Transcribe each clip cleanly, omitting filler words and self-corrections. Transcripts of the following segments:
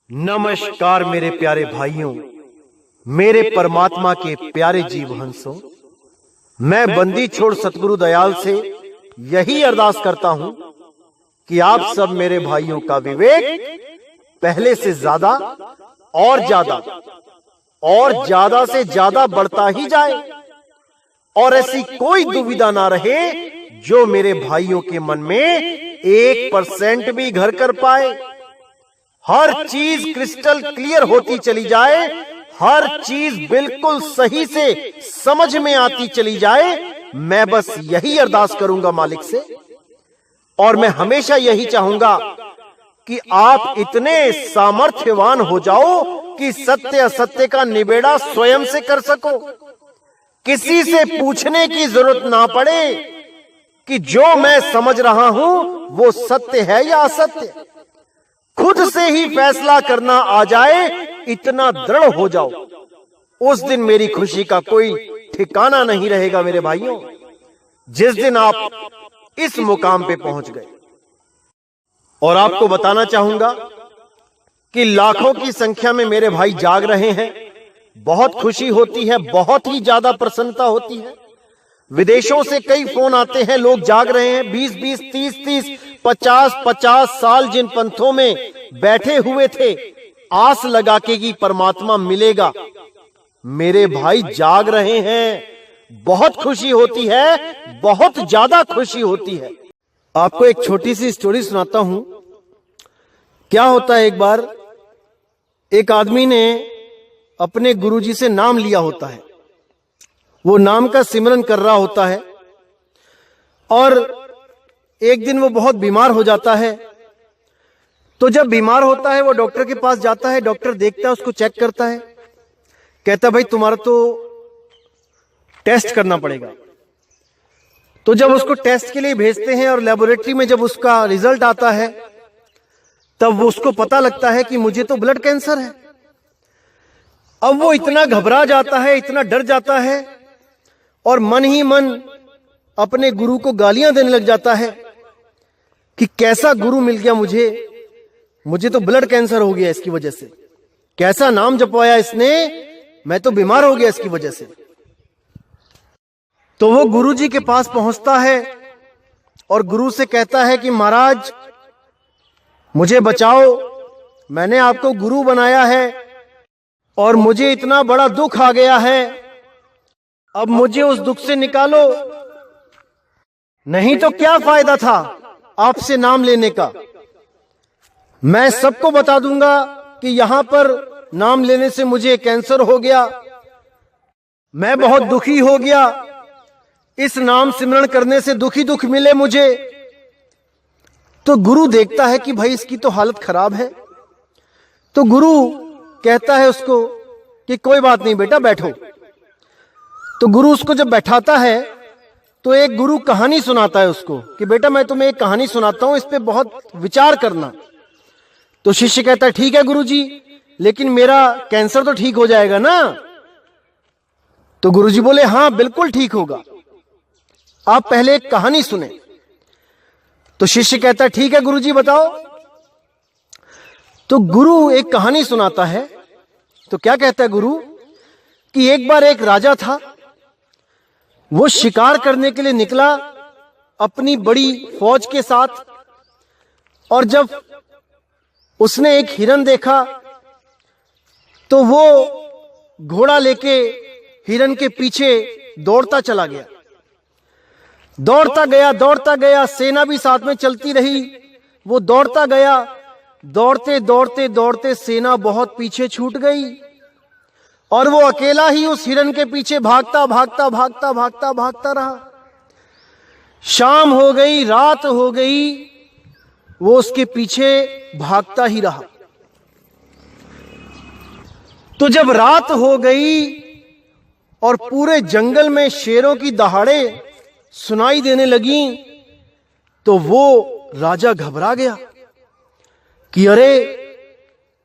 नमस्कार मेरे प्यारे भाइयों, मेरे परमात्मा के प्यारे जीव हंसों। मैं बंदी छोड़ सतगुरु दयाल से यही अरदास करता हूं कि आप सब मेरे भाइयों का विवेक पहले से ज्यादा और ज्यादा से ज्यादा बढ़ता ही जाए और ऐसी कोई दुविधा ना रहे जो मेरे भाइयों के मन में 1% भी घर कर पाए। हर चीज क्रिस्टल क्लियर होती चली जाए, हर चीज बिल्कुल सही से समझ में आती चली जाए। मैं बस यही अरदास करूंगा मालिक से, और मैं हमेशा यही चाहूंगा कि आप इतने सामर्थ्यवान हो जाओ कि सत्य असत्य का निबेड़ा स्वयं से कर सको। किसी से पूछने की जरूरत ना पड़े कि जो मैं समझ रहा हूं वो सत्य है या असत्य। खुद से ही फैसला करना आ जाए, इतना दृढ़ हो जाओ। उस दिन मेरी खुशी का कोई ठिकाना नहीं रहेगा मेरे भाइयों, जिस दिन आप इस मुकाम पे पहुंच गए। और आपको बताना चाहूंगा कि लाखों की संख्या में मेरे भाई जाग रहे हैं। बहुत खुशी होती है, बहुत ही ज्यादा प्रसन्नता होती है। विदेशों से कई फोन आते हैं, लोग जाग रहे हैं। 20-20, 30-30, 50-50 साल जिन पंथों में बैठे हुए थे, आस लगा के कि परमात्मा मिलेगा, मेरे भाई जाग रहे हैं। बहुत खुशी होती है, बहुत ज्यादा खुशी होती है। आपको एक छोटी सी स्टोरी सुनाता हूं। क्या होता है, एक बार एक आदमी ने अपने गुरुजी से नाम लिया होता है। वो नाम का सिमरन कर रहा होता है और एक दिन वो बहुत बीमार हो जाता है। तो जब बीमार होता है वो डॉक्टर के पास जाता है। डॉक्टर देखता है, उसको चेक करता है, कहता है भाई तुम्हारा तो टेस्ट करना पड़ेगा। तो जब उसको टेस्ट के लिए भेजते हैं और लेबोरेटरी में जब उसका रिजल्ट आता है, तब वो उसको पता लगता है कि मुझे तो ब्लड कैंसर है। अब वो इतना घबरा जाता है, इतना डर जाता है और मन ही मन अपने गुरु को गालियां देने लग जाता है कि कैसा गुरु मिल गया मुझे तो ब्लड कैंसर हो गया इसकी वजह से। कैसा नाम जपवाया इसने, मैं तो बीमार हो गया इसकी वजह से। तो वो गुरु जी के पास पहुंचता है और गुरु से कहता है कि महाराज मुझे बचाओ, मैंने आपको गुरु बनाया है और मुझे इतना बड़ा दुख आ गया है, अब मुझे उस दुख से निकालो। नहीं तो क्या फायदा था आपसे नाम लेने का। मैं सबको बता दूंगा कि यहां पर नाम लेने से मुझे कैंसर हो गया, मैं बहुत दुखी हो गया, इस नाम सिमरन करने से दुखी दुख मिले मुझे। तो गुरु देखता है कि भाई इसकी तो हालत खराब है। तो गुरु कहता है उसको कि कोई बात नहीं बेटा, बैठो। तो गुरु उसको जब बैठाता है तो एक गुरु कहानी सुनाता है उसको कि बेटा मैं तुम्हें एक कहानी सुनाता हूं, इस पे बहुत विचार करना। तो शिष्य कहता है ठीक है गुरु जी, लेकिन मेरा कैंसर तो ठीक हो जाएगा ना। तो गुरु जी बोले हाँ बिल्कुल ठीक होगा, आप पहले एक कहानी सुने। तो शिष्य कहता है ठीक है गुरु जी बताओ। तो गुरु एक कहानी सुनाता है। तो क्या कहता है गुरु कि एक बार एक राजा था, वो शिकार करने के लिए निकला अपनी बड़ी फौज के साथ, और जब उसने एक हिरन देखा तो वो घोड़ा लेके हिरन के पीछे दौड़ता चला गया। दौड़ता गया, सेना भी साथ में चलती रही। वो दौड़ता गया, दौड़ते सेना बहुत पीछे छूट गई और वो अकेला ही उस हिरन के पीछे भागता रहा। शाम हो गई, रात हो गई, वो उसके पीछे भागता ही रहा। तो जब रात हो गई और पूरे जंगल में शेरों की दहाड़े सुनाई देने लगी, तो वो राजा घबरा गया कि अरे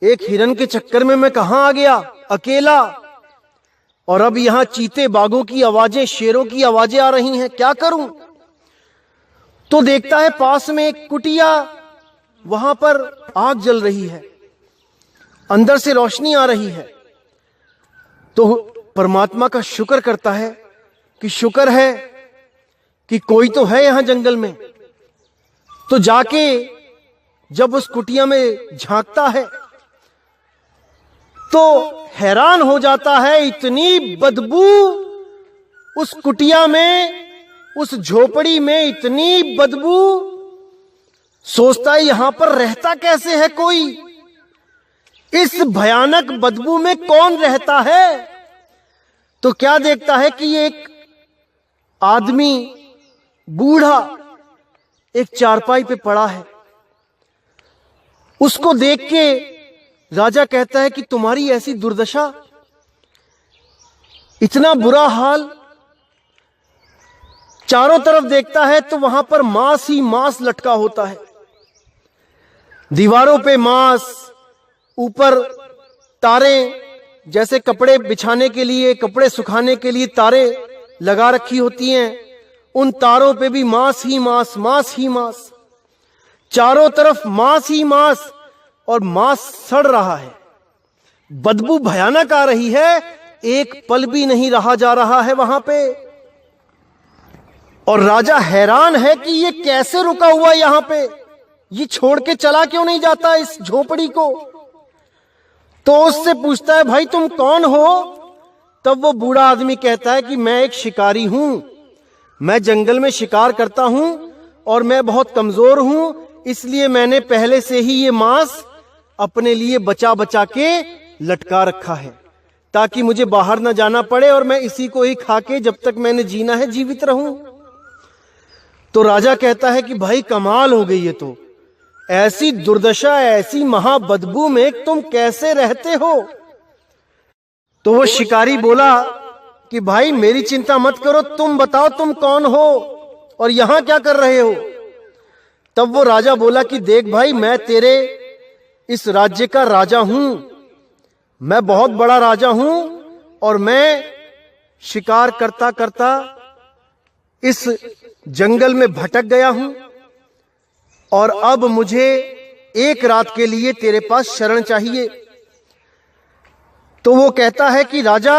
एक हिरन के चक्कर में मैं कहां आ गया अकेला, और अब यहां चीते बाघों की आवाजें, शेरों की आवाजें आ रही हैं, क्या करूं। तो देखता है पास में एक कुटिया, वहां पर आग जल रही है। अंदर से रोशनी आ रही है। तो परमात्मा का शुक्र करता है कि शुक्र है कि कोई तो है यहां जंगल में। तो जाके जब उस कुटिया में झांकता है तो हैरान हो जाता है, इतनी बदबू उस कुटिया में, उस झोपड़ी में इतनी बदबू। सोचता है यहां पर रहता कैसे है कोई, इस भयानक बदबू में कौन रहता है। तो क्या देखता है कि एक आदमी बूढ़ा एक चारपाई पे पड़ा है। उसको देख के राजा कहता है कि तुम्हारी ऐसी दुर्दशा, इतना बुरा हाल। चारों तरफ देखता है तो वहां पर मांस ही मांस लटका होता है, दीवारों पे मांस, ऊपर तारे, जैसे कपड़े बिछाने के लिए, कपड़े सुखाने के लिए तारे लगा रखी होती हैं, उन तारों पे भी मांस ही मांस, मांस ही मांस, चारों तरफ मांस ही मांस, और मांस सड़ रहा है, बदबू भयानक आ रही है, एक पल भी नहीं रहा जा रहा है वहां पे। और राजा हैरान है कि ये कैसे रुका हुआ यहां पे, ये छोड़ के चला क्यों नहीं जाता इस झोपड़ी को। तो उससे पूछता है भाई तुम कौन हो। तब वो बूढ़ा आदमी कहता है कि मैं एक शिकारी हूं, मैं जंगल में शिकार करता हूं और मैं बहुत कमजोर हूं, इसलिए मैंने पहले से ही ये मांस अपने लिए बचा बचा के लटका रखा है ताकि मुझे बाहर ना जाना पड़े और मैं इसी को ही खा के जब तक मैंने जीना है जीवित रहूं। तो राजा कहता है कि भाई कमाल हो गई है, तो ऐसी दुर्दशा, ऐसी महाबदबू में तुम कैसे रहते हो। तो वो शिकारी बोला कि भाई मेरी चिंता मत करो, तुम बताओ तुम कौन हो और यहां क्या कर रहे हो। तब वो राजा बोला कि देख भाई, मैं तेरे इस राज्य का राजा हूं, मैं बहुत बड़ा राजा हूं और मैं शिकार करता करता इस जंगल में भटक गया हूं और अब मुझे एक रात के लिए तेरे पास शरण चाहिए। तो वो कहता है कि राजा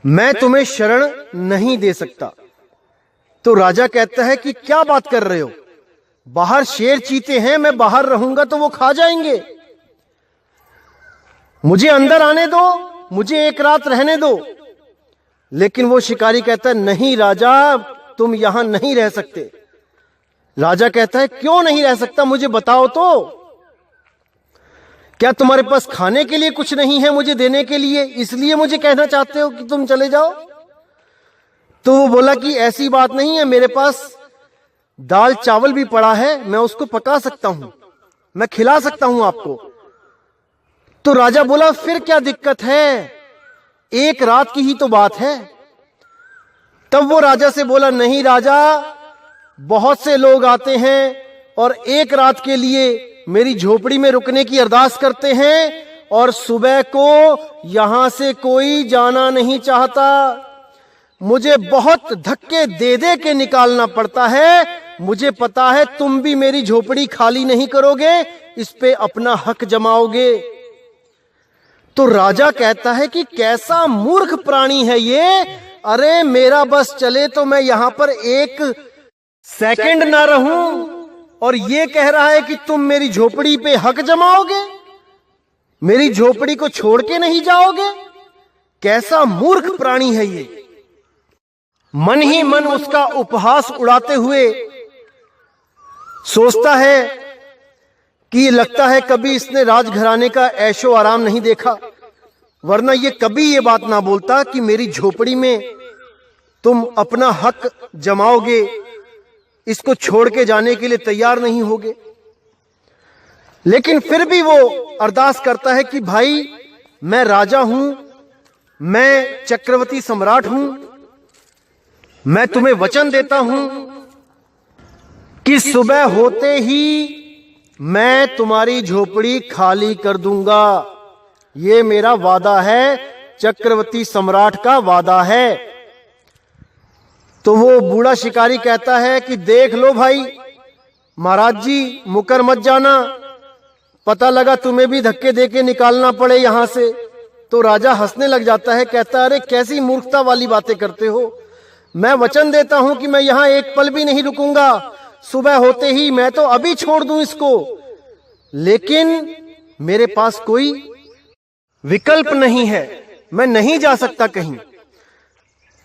मैं तुम्हें शरण नहीं दे सकता। तो राजा कहता है कि क्या बात कर रहे हो, बाहर शेर चीते हैं, मैं बाहर रहूंगा तो वो खा जाएंगे, मुझे अंदर आने दो, मुझे एक रात रहने दो। लेकिन वो शिकारी कहता है नहीं राजा, तुम यहां नहीं रह सकते। राजा कहता है क्यों नहीं रह सकता, मुझे बताओ तो, क्या तुम्हारे पास खाने के लिए कुछ नहीं है मुझे देने के लिए, इसलिए मुझे कहना चाहते हो कि तुम चले जाओ। तो वो बोला कि ऐसी बात नहीं है, मेरे पास दाल चावल भी पड़ा है, मैं उसको पका सकता हूं, मैं खिला सकता हूं आपको। तो राजा बोला फिर क्या दिक्कत है, एक रात की ही तो बात है। तब वो राजा से बोला नहीं राजा, बहुत से लोग आते हैं और एक रात के लिए मेरी झोपड़ी में रुकने की अरदास करते हैं और सुबह को यहां से कोई जाना नहीं चाहता, मुझे बहुत धक्के दे दे के निकालना पड़ता है। मुझे पता है तुम भी मेरी झोपड़ी खाली नहीं करोगे, इस पे अपना हक जमाओगे। तो राजा कहता है कि कैसा मूर्ख प्राणी है ये, अरे मेरा बस चले तो मैं यहां पर एक सेकंड ना रहूं और ये कह रहा है कि तुम मेरी झोपड़ी पे हक जमाओगे, मेरी झोपड़ी को छोड़ के नहीं जाओगे, कैसा मूर्ख प्राणी है ये। मन ही मन उसका उपहास उड़ाते हुए सोचता है कि लगता है कभी इसने राजघराने का ऐशो आराम नहीं देखा, वरना ये कभी ये बात ना बोलता कि मेरी झोपड़ी में तुम अपना हक जमाओगे, इसको छोड़ के जाने के लिए तैयार नहीं होगे। लेकिन फिर भी वो अरदास करता है कि भाई मैं राजा हूं, मैं चक्रवर्ती सम्राट हूं, मैं तुम्हें वचन देता हूं कि सुबह होते ही मैं तुम्हारी झोपड़ी खाली कर दूंगा, ये मेरा वादा है, चक्रवर्ती सम्राट का वादा है। तो वो बूढ़ा शिकारी कहता है कि देख लो भाई महाराज जी, मुकर मत जाना, पता लगा तुम्हें भी धक्के देके निकालना पड़े यहां से। तो राजा हंसने लग जाता है, कहता है अरे कैसी मूर्खता वाली बातें करते हो, मैं वचन देता हूं कि मैं यहां एक पल भी नहीं रुकूंगा, सुबह होते ही मैं तो अभी छोड़ दूं इसको, लेकिन मेरे पास कोई विकल्प नहीं है, मैं नहीं जा सकता कहीं।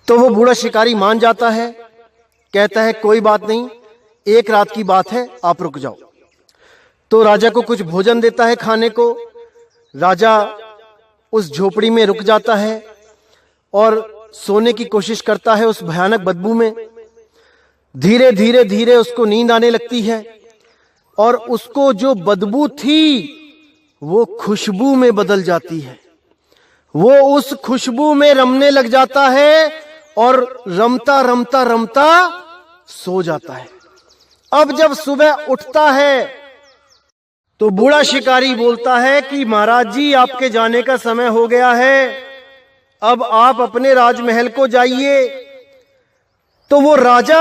तो वो बूढ़ा शिकारी मान जाता है, कहता है कोई बात नहीं, एक रात की बात है, आप रुक जाओ। तो राजा को कुछ भोजन देता है खाने को। राजा उस झोपड़ी में रुक जाता है और सोने की कोशिश करता है उस भयानक बदबू में। धीरे धीरे धीरे उसको नींद आने लगती है और उसको जो बदबू थी वो खुशबू में बदल जाती है। वो उस खुशबू में रमने लग जाता है और रमता रमता रमता सो जाता है। अब जब सुबह उठता है तो बूढ़ा शिकारी बोलता है कि महाराज जी, आपके जाने का समय हो गया है, अब आप अपने राजमहल को जाइए। तो वो राजा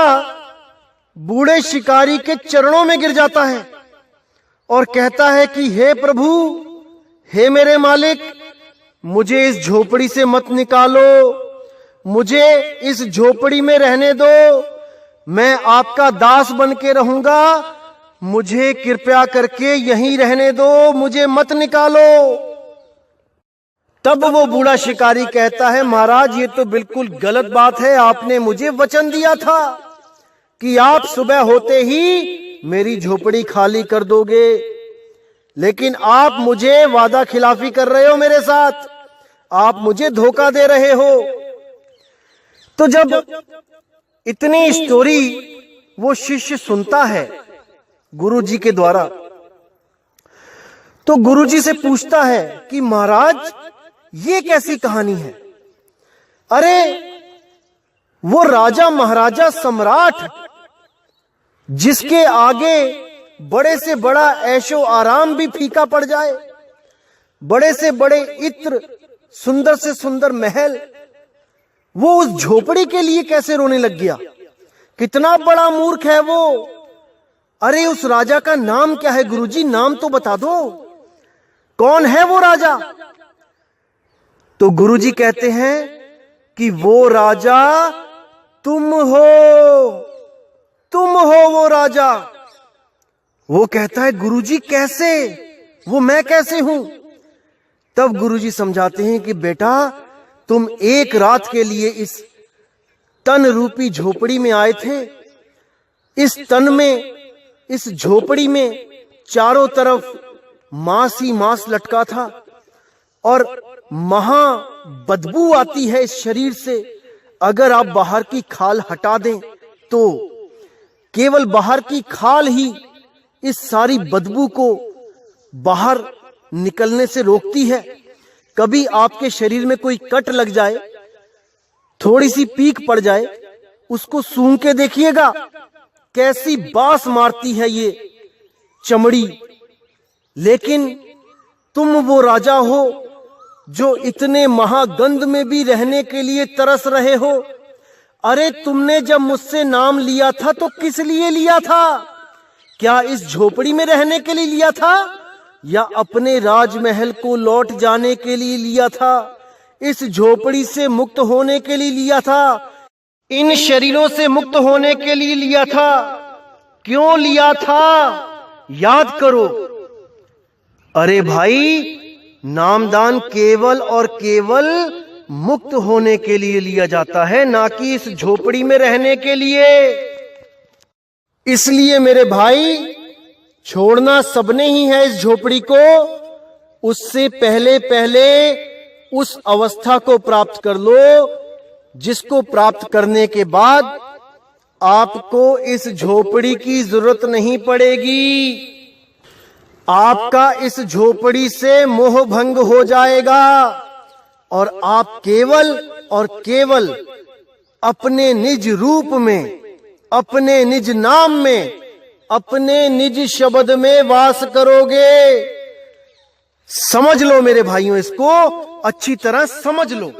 बूढ़े शिकारी के चरणों में गिर जाता है और कहता है कि हे प्रभु, हे मेरे मालिक, मुझे इस झोपड़ी से मत निकालो, मुझे इस झोपड़ी में रहने दो, मैं आपका दास बन के रहूंगा, मुझे कृपया करके यहीं रहने दो, मुझे मत निकालो। तब वो बूढ़ा शिकारी कहता है, महाराज ये तो बिल्कुल गलत बात है, आपने मुझे वचन दिया था कि आप सुबह होते ही मेरी झोपड़ी खाली कर दोगे, लेकिन आप मुझे वादा खिलाफी कर रहे हो मेरे साथ, आप मुझे धोखा दे रहे हो। तो जब इतनी स्टोरी वो शिष्य सुनता है गुरुजी के द्वारा, तो गुरुजी से पूछता है कि महाराज ये कैसी कहानी है? अरे वो राजा महाराजा सम्राट जिसके आगे बड़े से बड़ा ऐशो आराम भी फीका पड़ जाए, बड़े से बड़े इत्र, सुंदर से सुंदर महल, वो उस झोपड़ी के लिए कैसे रोने लग गया? कितना बड़ा मूर्ख है वो। अरे उस राजा का नाम क्या है गुरुजी, नाम तो बता दो, कौन है वो राजा? तो गुरुजी कहते हैं कि वो राजा तुम हो, तुम हो वो राजा। वो कहता है गुरुजी कैसे, वो मैं कैसे हूं? तब गुरुजी समझाते हैं कि बेटा, तुम एक रात के लिए इस तन रूपी झोपड़ी में आए थे। इस तन में, इस झोपड़ी में चारों तरफ मांस ही मांस लटका था और महा बदबू आती है इस शरीर से। अगर आप बाहर की खाल हटा दें तो केवल बाहर की खाल ही इस सारी बदबू को बाहर निकलने से रोकती है। कभी आपके शरीर में कोई कट लग जाए, थोड़ी सी पीक पड़ जाए, उसको सूंघ के देखिएगा कैसी बास मारती है ये चमड़ी। लेकिन तुम वो राजा हो जो इतने महागंध में भी रहने के लिए तरस रहे हो। अरे तुमने जब मुझसे नाम लिया था तो किस लिए लिया था? क्या इस झोपड़ी में रहने के लिए लिया था या अपने राजमहल को लौट जाने के लिए लिया था? इस झोपड़ी से मुक्त होने के लिए लिया था? इन शरीरों से मुक्त होने के लिए लिया था? क्यों लिया था? याद करो। अरे भाई, नामदान केवल और केवल मुक्त होने के लिए लिया जाता है, ना कि इस झोपड़ी में रहने के लिए। इसलिए मेरे भाई, छोड़ना सबने ही है इस झोपड़ी को। उससे पहले पहले उस अवस्था को प्राप्त कर लो जिसको प्राप्त करने के बाद आपको इस झोपड़ी की जरूरत नहीं पड़ेगी। आपका इस झोपड़ी से मोह भंग हो जाएगा और आप केवल और केवल अपने निज रूप में, अपने निज नाम में, अपने निज शब्द में वास करोगे। समझ लो मेरे भाइयों, इसको अच्छी तरह समझ लो।